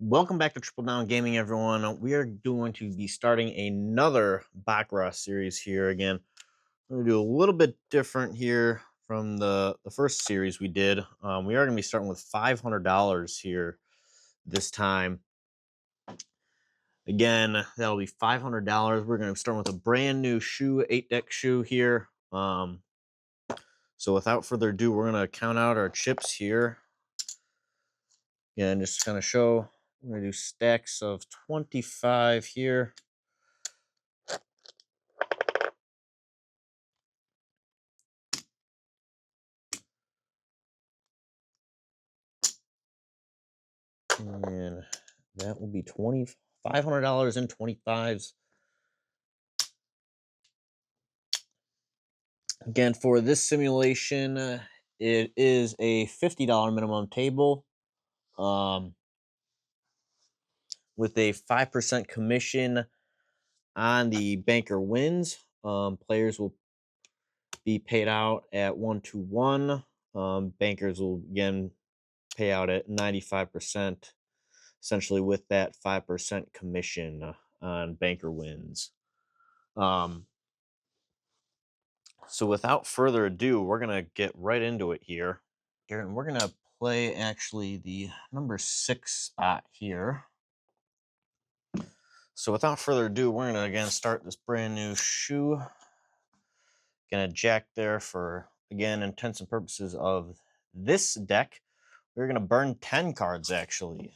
Welcome back to Triple Down Gaming, everyone. We are going to be starting another Baccarat series here again. We're going to do a little bit different here from the first series we did. We are going to be starting with $500 here this time. Again, that'll be $500. We're going to start with a brand new shoe, 8-deck shoe here. So without further ado, we're going to count out our chips here. And just kind of show, we're going to do stacks of 25 here. And that will be $500 in 25s. Again, for this simulation, it is a $50 minimum table with a 5% commission on the banker wins. Players will be paid out at 1-1. Bankers will again pay out at 95%, essentially with that 5% commission on banker wins. So without further ado, we're going to get right into it here. And we're going to play actually the number 6 spot here. So without further ado, we're going to again start this brand new shoe. Going to jack there for, again, intents and purposes of this deck. We're going to burn 10 cards actually.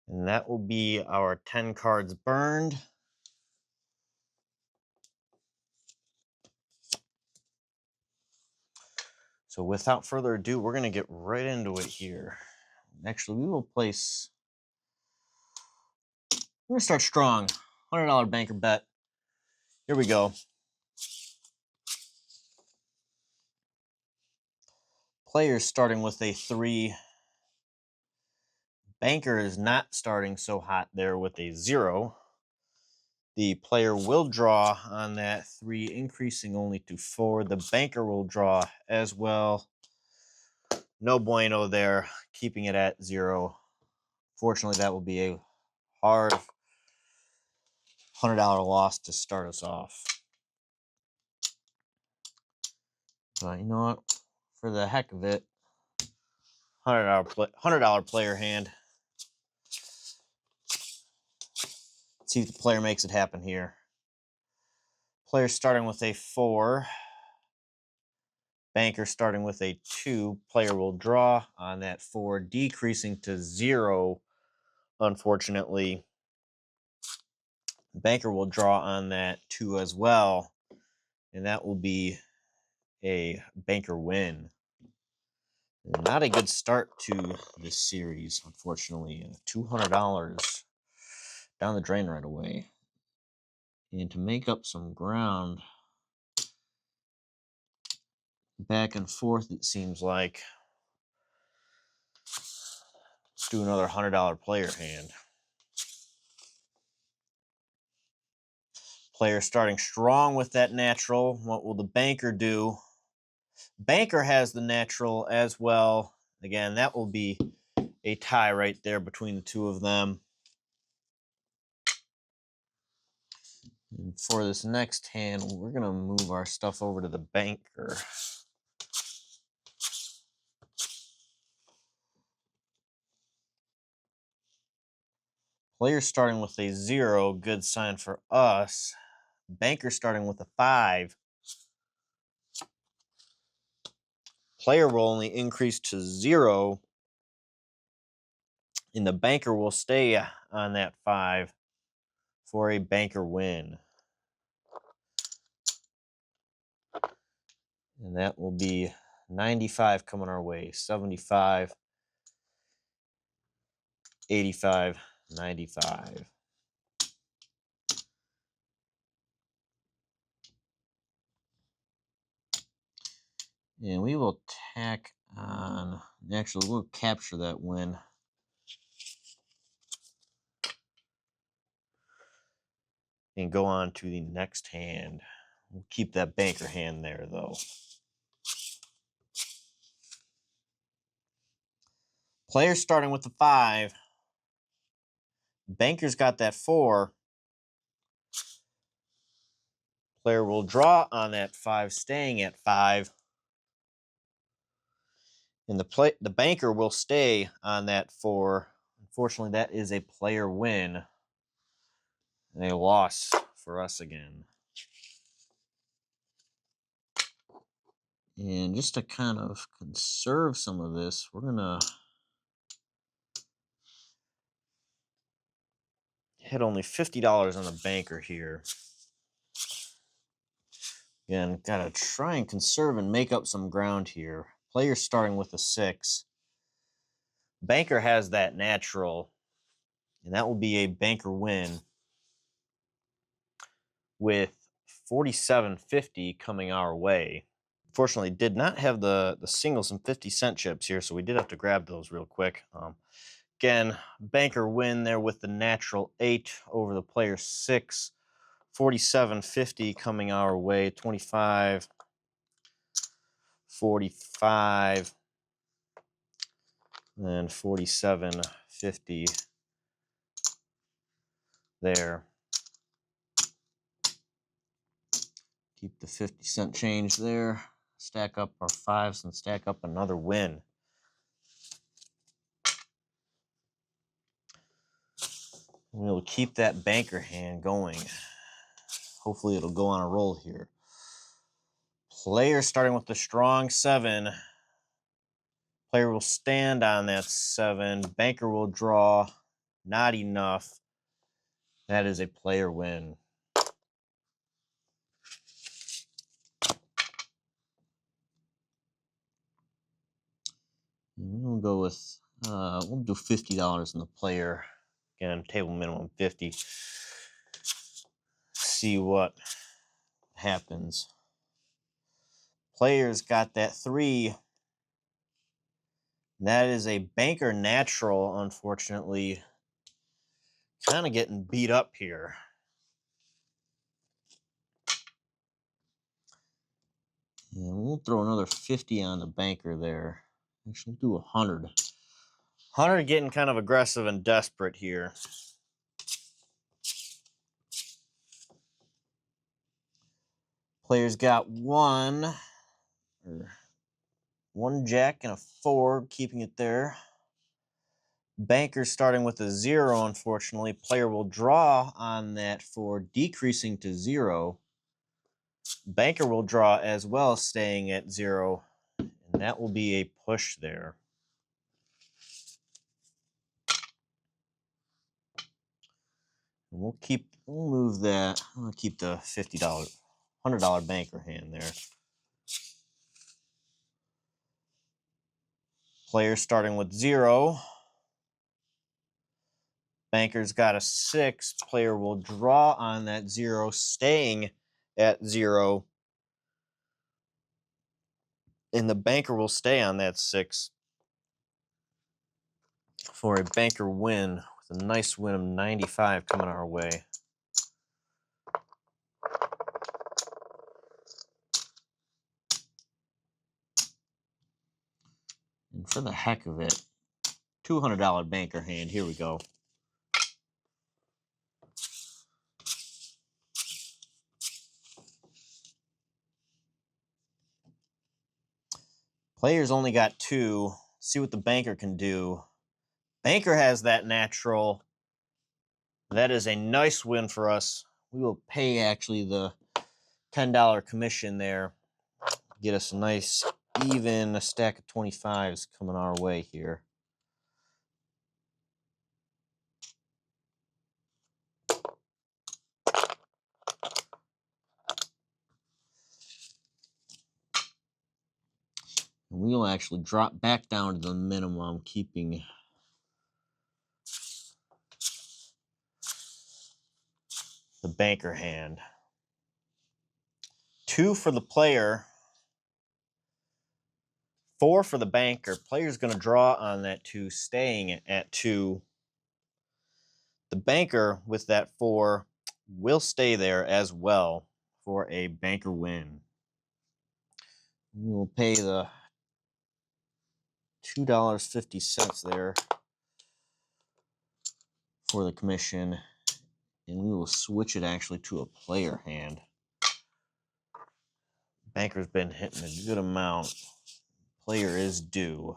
And that will be our 10 cards burned. So without further ado, we're going to get right into it here. Actually, we will place... We're going to start strong. $100 banker bet. Here we go. Players starting with a 3. Banker is not starting so hot there with a 0. The player will draw on that 3, increasing only to 4. The banker will draw as well. No bueno there, keeping it at 0. Fortunately, that will be a hard $100 loss to start us off. But you know what? For the heck of it, $100 player hand. Let's see if the player makes it happen here. Player starting with a 4. Banker starting with a 2. Player will draw on that 4, decreasing to 0. Unfortunately, banker will draw on that 2 as well. And that will be a banker win. Not a good start to this series, unfortunately. $200 down the drain right away. And to make up some ground, back and forth, it seems like. Let's do another $100 player hand. Player starting strong with that natural. What will the banker do? Banker has the natural as well. Again, that will be a tie right there between the two of them. And for this next hand, we're going to move our stuff over to the banker. Player starting with a 0, good sign for us. Banker starting with a 5. Player will only increase to 0. And the banker will stay on that 5 for a banker win. And that will be 95 coming our way. 75, 85, 95. And we will tack on, actually, we'll capture that win. and go on to the next hand. We'll keep that banker hand there, though. Players starting with the 5. Banker's got that 4. Player will draw on that 5, staying at 5. And the banker will stay on that 4. Unfortunately, that is a player win. And a loss for us again. And just to kind of conserve some of this, we're going to hit only $50 on the banker here. Again, got to try and conserve and make up some ground here. Player starting with a 6. Banker has that natural, and that will be a banker win with $47.50 coming our way. Fortunately, did not have the singles and 50-cent chips here, so we did have to grab those real quick. Again, banker win there with the natural 8 over the player 6. $47.50 coming our way. 25, 45, and $47.50 there. Keep the 50-cent change there. Stack up our 5s and stack up another win. We'll keep that banker hand going. Hopefully it'll go on a roll here. Player starting with the strong 7. Player will stand on that 7. Banker will draw. Not enough. That is a player win. And we'll go with, we'll do $50 in the player. Again, table minimum 50. See what happens. Players got that 3. That is a banker natural, unfortunately. Kind of getting beat up here. And we'll throw another 50 on the banker there. Actually, do 100. 100 getting kind of aggressive and desperate here. Players got 1 jack and a 4, keeping it there. Banker starting with a 0, unfortunately. Player will draw on that 4, decreasing to 0. Banker will draw as well, staying at 0. And that will be a push there. And we'll move that. I'll keep the $50, $100 banker hand there. Player starting with 0. Banker's got a 6. Player will draw on that 0, staying at 0. And the banker will stay on that 6 for a banker win with a nice win of 95 coming our way. And for the heck of it, $200 banker hand. Here we go. Players only got 2. See what the banker can do. Banker has that natural. That is a nice win for us. We will pay actually the $10 commission there. Get us a nice even stack of 25s coming our way here. And we'll actually drop back down to the minimum, keeping the banker hand. 2 for the player. 4 for the banker. Player's going to draw on that 2, staying at 2. The banker with that 4 will stay there as well for a banker win. We will pay the $2.50 there for the commission, and we will switch it actually to a player hand. Banker's been hitting a good amount. Player is due.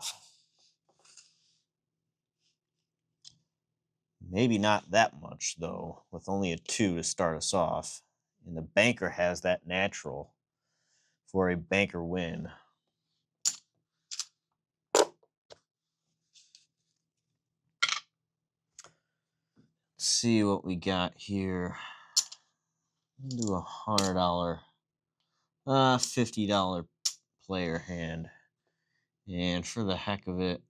Maybe not that much, though, with only a 2 to start us off. And the banker has that natural for a banker win. Let's see what we got here. We'll do $100, $50 player hand. And for the heck of it,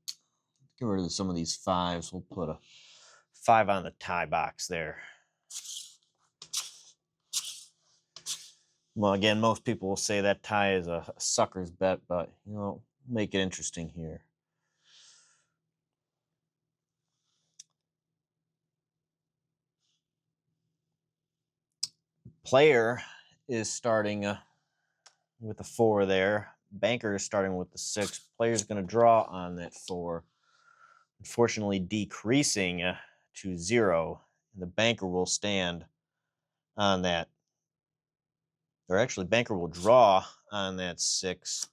get rid of some of these 5s. We'll put a 5 on the tie box there. Well, again, most people will say that tie is a sucker's bet, but, make it interesting here. Player is starting with the 4 there. Banker is starting with the 6. Player is going to draw on that 4. Unfortunately, decreasing to 0. And the banker will stand on that. Or actually, banker will draw on that 6.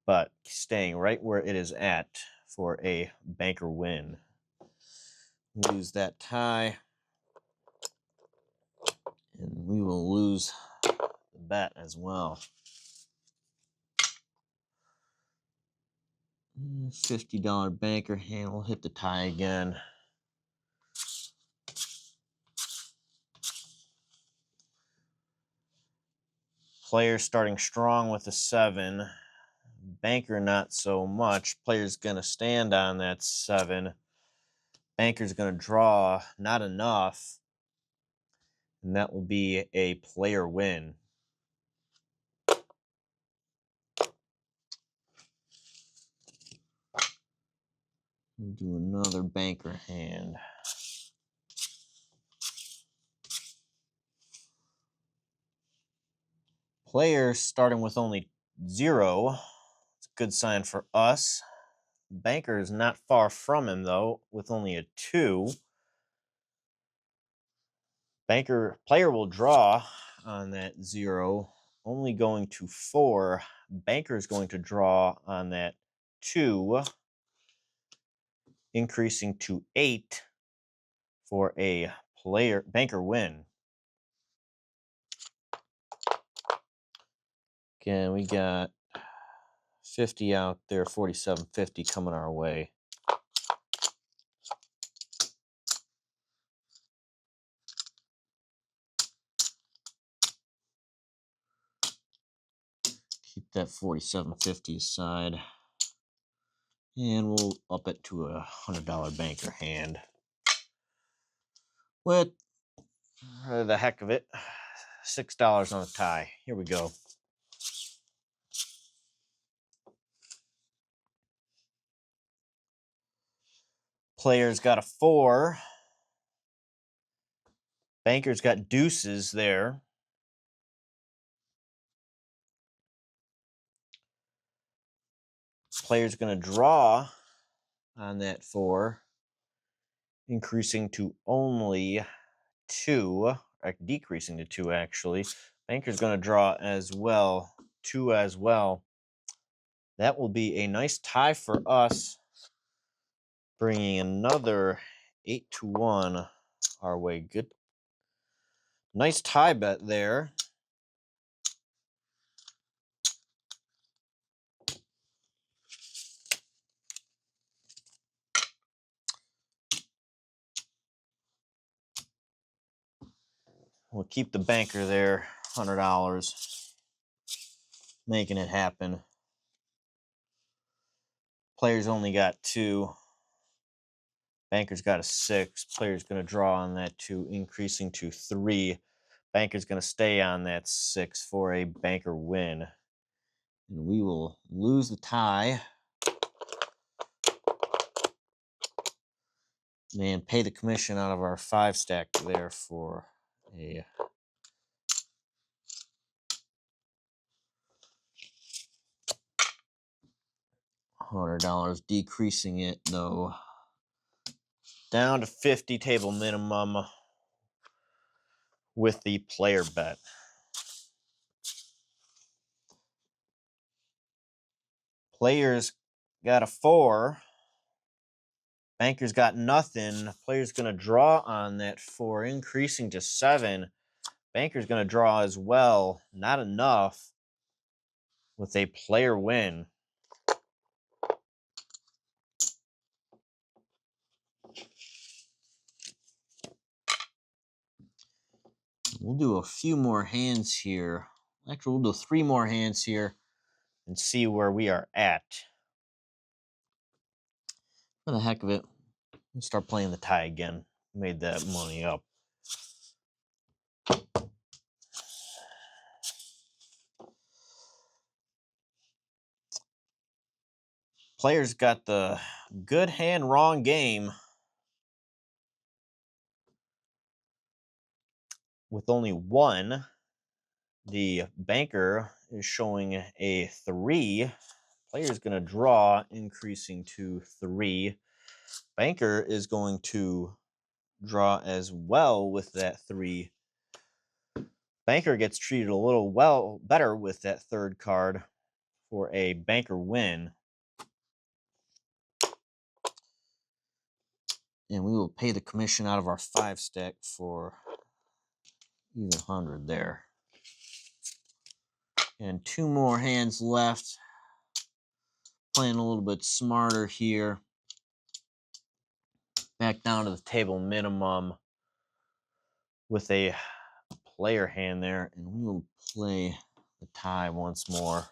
But staying right where it is at for a banker win. Lose that tie. And we will lose the bet as well. $50 banker hand. We'll hit the tie again. Player starting strong with a 7. Banker not so much. Player's going to stand on that 7. Banker's going to draw not enough. And that will be a player win. We'll do another banker hand. Player starting with only 0. It's a good sign for us. Banker is not far from him, though, with only a 2. Player will draw on that 0, only going to 4. Banker is going to draw on that 2, increasing to 8 for a banker win. Again, we got 50 out there, 47.50 coming our way. Keep that 47.50 aside. And we'll up it to a $100 banker hand. With the heck of it, $6 on the tie. Here we go. Player's got a 4. Banker's got deuces there. Player's going to draw on that 4, increasing to only 2, or decreasing to 2 actually. Banker's going to draw as well, 2 as well. That will be a nice tie for us, bringing another 8-1 our way. Good. Nice tie bet there. We'll keep the banker there, $100, making it happen. Player's only got 2. Banker's got a 6. Player's going to draw on that 2, increasing to 3. Banker's going to stay on that 6 for a banker win. And we will lose the tie. and pay the commission out of our 5-stack there for a $100, decreasing it though down to 50 table minimum with the player bet. Players got a 4. Bankers got nothing. Player's going to draw on that 4, increasing to 7. Banker's going to draw as well. Not enough with a player win. We'll do a few more hands here. Actually, we'll do 3 more hands here and see where we are at. For the heck of it, we'll start playing the tie again. Made that money up. Players got the good hand, wrong game with only 1. The banker is showing a 3. Player's going to draw, increasing to 3. Banker is going to draw as well with that 3. Banker gets treated a little better with that 3rd card for a banker win. And we will pay the commission out of our 5-stack for even 100 there. And 2 more hands left. Playing a little bit smarter here. Back down to the table minimum with a player hand there. And we will play the tie once more.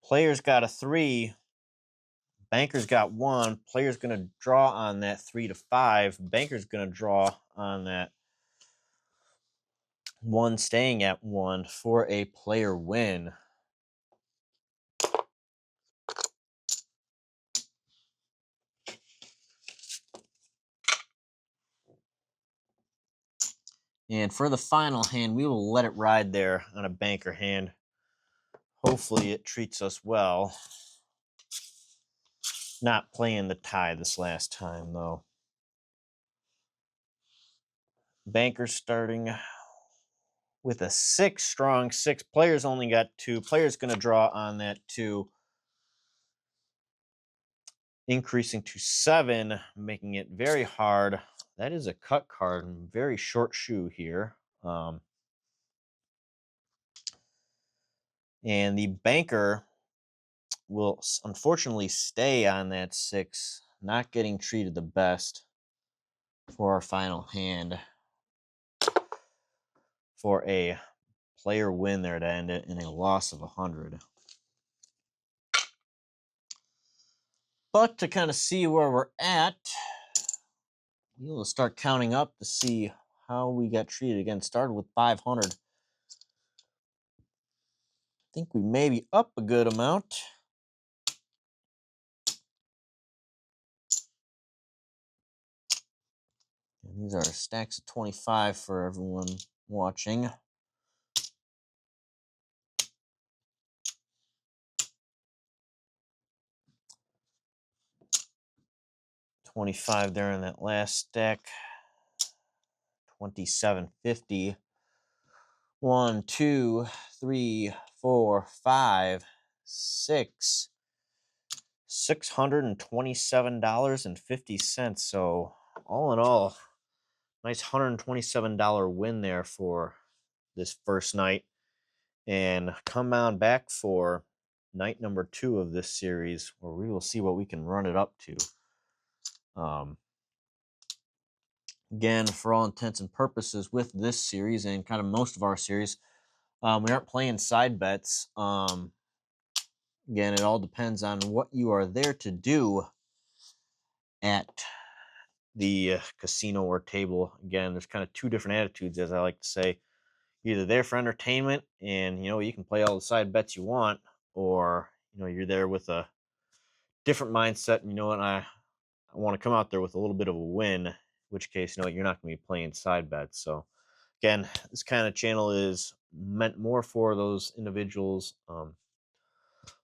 Players got a 3. Banker's got 1. Player's going to draw on that 3 to 5. Banker's going to draw on that 1 staying at 1 for a player win. And for the final hand, we will let it ride there on a banker hand. Hopefully it treats us well. Not playing the tie this last time, though. Banker starting with a 6, strong 6. Players only got 2. Players going to draw on that 2. Increasing to 7, making it very hard. That is a cut card and very short shoe here. And the banker will unfortunately stay on that 6, not getting treated the best for our final hand for a player win there to end it in a loss of 100. But to kind of see where we're at, we'll start counting up to see how we got treated. Again, started with 500. I think we may be up a good amount. And these are stacks of 25 for everyone watching. $25 there in that last stack. $27.50. 1, 2, 3, 4, 5, 6. $627.50. So all in all, nice $127 win there for this first night. And come on back for night number 2 of this series, where we will see what we can run it up to. Again, for all intents and purposes with this series and kind of most of our series, we aren't playing side bets. Again, it all depends on what you are there to do at the casino or table. Again, there's kind of 2 different attitudes, as I like to say. You're either there for entertainment and, you can play all the side bets you want, or you're there with a different mindset, and I want to come out there with a little bit of a win, in which case, you're not going to be playing side bets. So again, this kind of channel is meant more for those individuals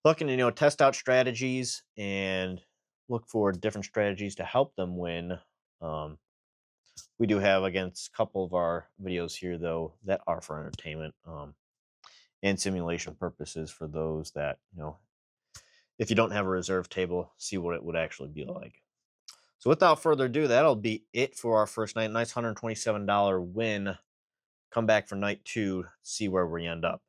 looking to test out strategies and look for different strategies to help them win. Um, we do have against a couple of our videos here though that are for entertainment and simulation purposes for those that if you don't have a reserve table, see what it would actually be like. So without further ado, that'll be it for our first night. Nice $127 win. Come back for night two, see where we end up.